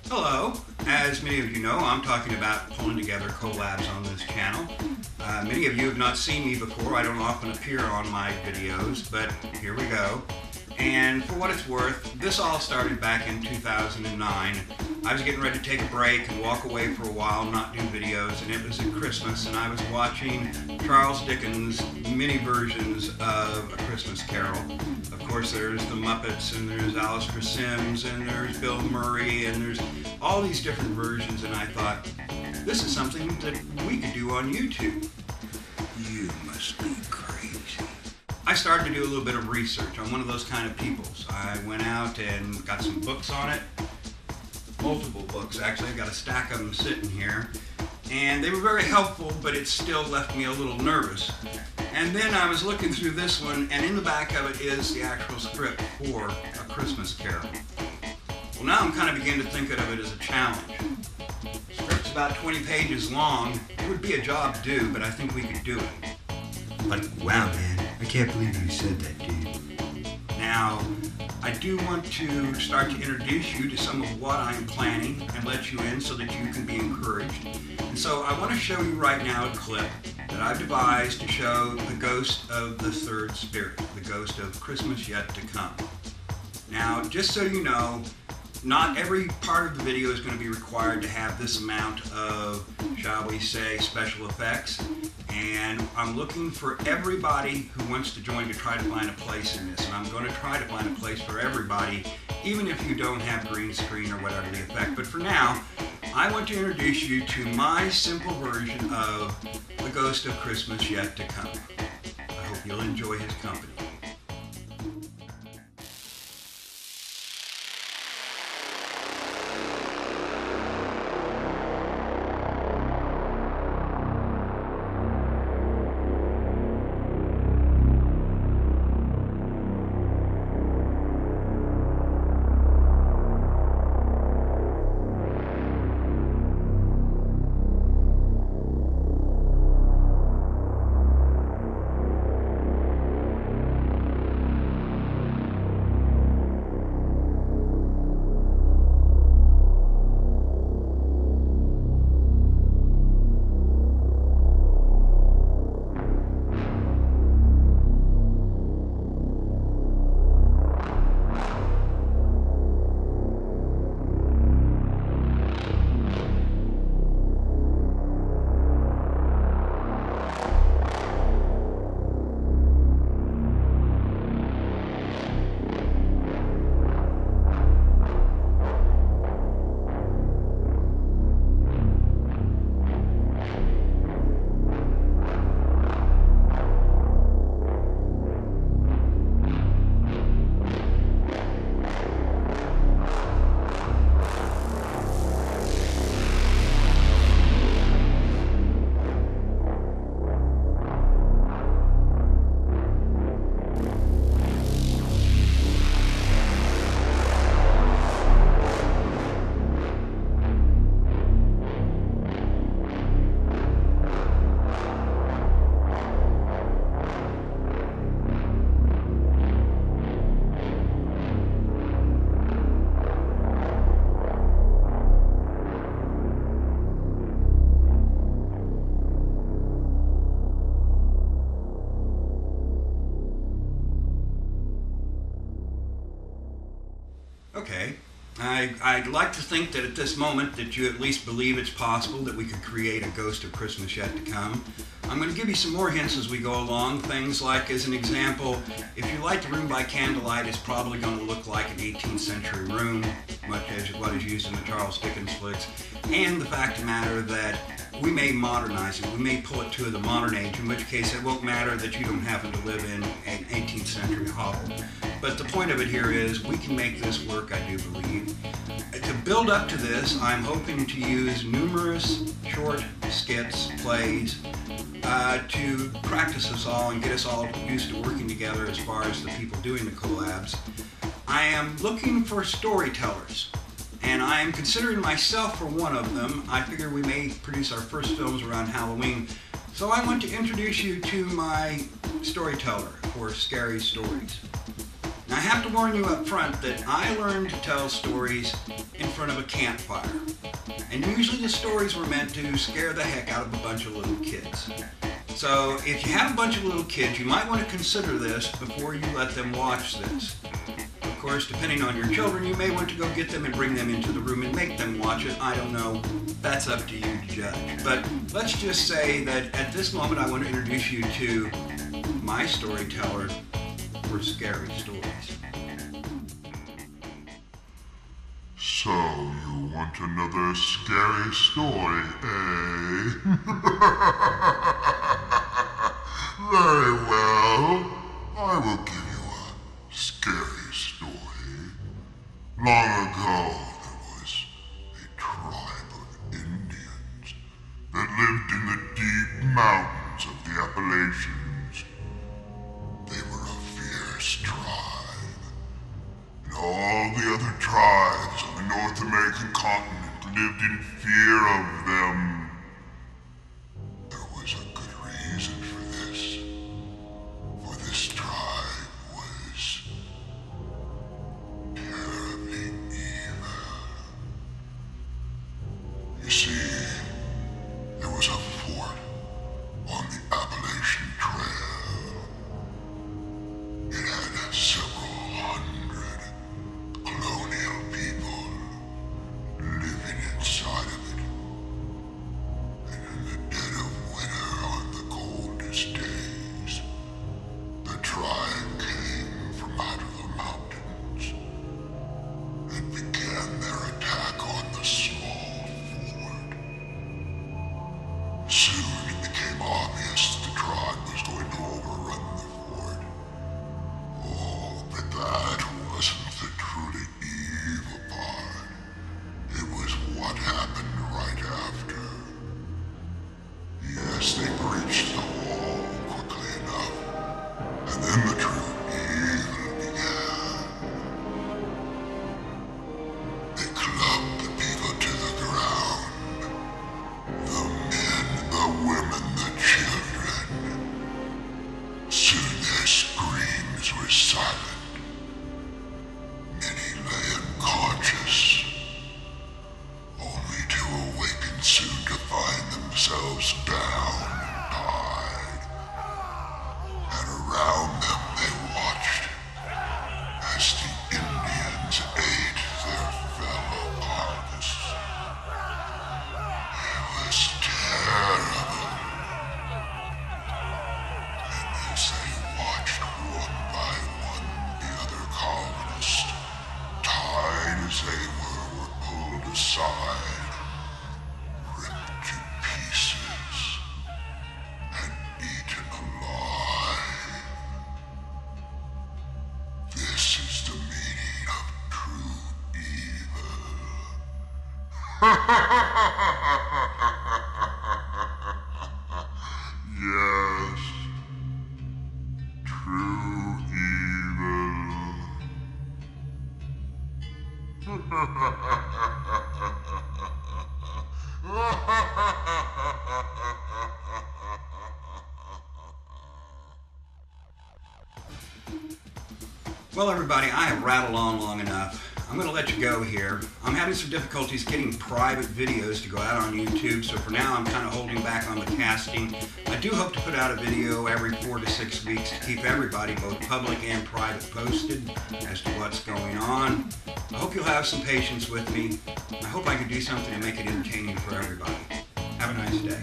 Hello. As many of you know, I'm talking about pulling together collabs on this channel. Many of you have not seen me before. I don't often appear on my videos, but here we go. And for what it's worth, this all started back in 2009. I was getting ready to take a break and walk away for a while, not do videos, and it was at Christmas, and I was watching Charles Dickens' mini versions of A Christmas Carol. Of course, there's the Muppets, and there's Alistair Sims, and there's Bill Murray, and there's all these different versions, and I thought, this is something that we could do on YouTube. You must be crazy. I started to do a little bit of research. I'm one of those kind of people. So I went out and got some books on it. Multiple books, actually. I've got a stack of them sitting here. And they were very helpful, but it still left me a little nervous. And then I was looking through this one, and in the back of it is the actual script for A Christmas Carol. Well, now I'm kind of beginning to think of it as a challenge. The script's about 20 pages long. It would be a job to do, but I think we could do it. But wow, man, I can't believe you said that, dude. Now, I do want to start to introduce you to some of what I am planning and let you in so that you can be encouraged. And so I want to show you right now a clip that I've devised to show the ghost of the third spirit, the ghost of Christmas yet to come. Now, just so you know, not every part of the video is going to be required to have this amount of, shall we say, special effects. And I'm looking for everybody who wants to join to try to find a place in this. And I'm going to try to find a place for everybody, even if you don't have green screen or whatever the effect. But for now, I want to introduce you to my simple version of The Ghost of Christmas Yet to Come. I hope you'll enjoy his company. Okay, I'd like to think that at this moment that you at least believe it's possible that we could create a ghost of Christmas yet to come. I'm going to give you some more hints as we go along. Things like, as an example, if you light the room by candlelight, it's probably going to look like an 18th century room, much as what is used in the Charles Dickens flicks. And the fact of the matter that we may modernize it, we may pull it to the modern age, in which case it won't matter that you don't happen to live in an 18th century hovel. But the point of it here is we can make this work, I do believe. To build up to this, I'm hoping to use numerous short skits, plays, to practice us all and get us all used to working together as far as the people doing the collabs. I am looking for storytellers, and I am considering myself for one of them. I figure we may produce our first films around Halloween. So I want to introduce you to my storyteller for scary stories. Now I have to warn you up front that I learned to tell stories in front of a campfire. And usually the stories were meant to scare the heck out of a bunch of little kids. So if you have a bunch of little kids, you might want to consider this before you let them watch this. Of course, depending on your children, you may want to go get them and bring them into the room and make them watch it. I don't know. That's up to you to judge. But let's just say that at this moment I want to introduce you to my storyteller for scary stories. So, you want another scary story, eh? Very well. I will give you a scary story. Long ago, there was a tribe of Indians that lived in the deep mountains of the Appalachians. They were a fierce tribe, and all the other tribes on the North American continent lived in fear of them. There was a good reason for this, for this tribe was terribly evil. You see, there was a fort on the Appalachian Trail. It had several hundred colonial people living inside of it. And in the dead of winter on the coldest days, the tribe came from out of the mountains and began their attack on the small fort. Soon it became obvious that the tribe was going to overrun the fort. Oh, but that wasn't the truly evil part. It was what happened right after. Yes, they breached the wall quickly enough, and then the true evil began. They clubbed the people to the ground. The men, the women, the children. Soon their screams were silent. Many lay unconscious, only to awaken soon to find themselves bound and tied. And around them they watched as the Indians ate their fellow carcass. It was terrible. And as they watched one by one the other colonists, tied as they were pulled aside, ripped to pieces, and eaten alive. This is the meaning of true evil. Yes, true evil. Well, everybody, I have rattled on long enough. I'm going to let you go here. I'm having some difficulties getting private videos to go out on YouTube, so for now I'm kind of holding back on the casting. I do hope to put out a video every 4 to 6 weeks to keep everybody, both public and private, posted as to what's going on. I hope you'll have some patience with me. I hope I can do something to make it entertaining for everybody. Have a nice day.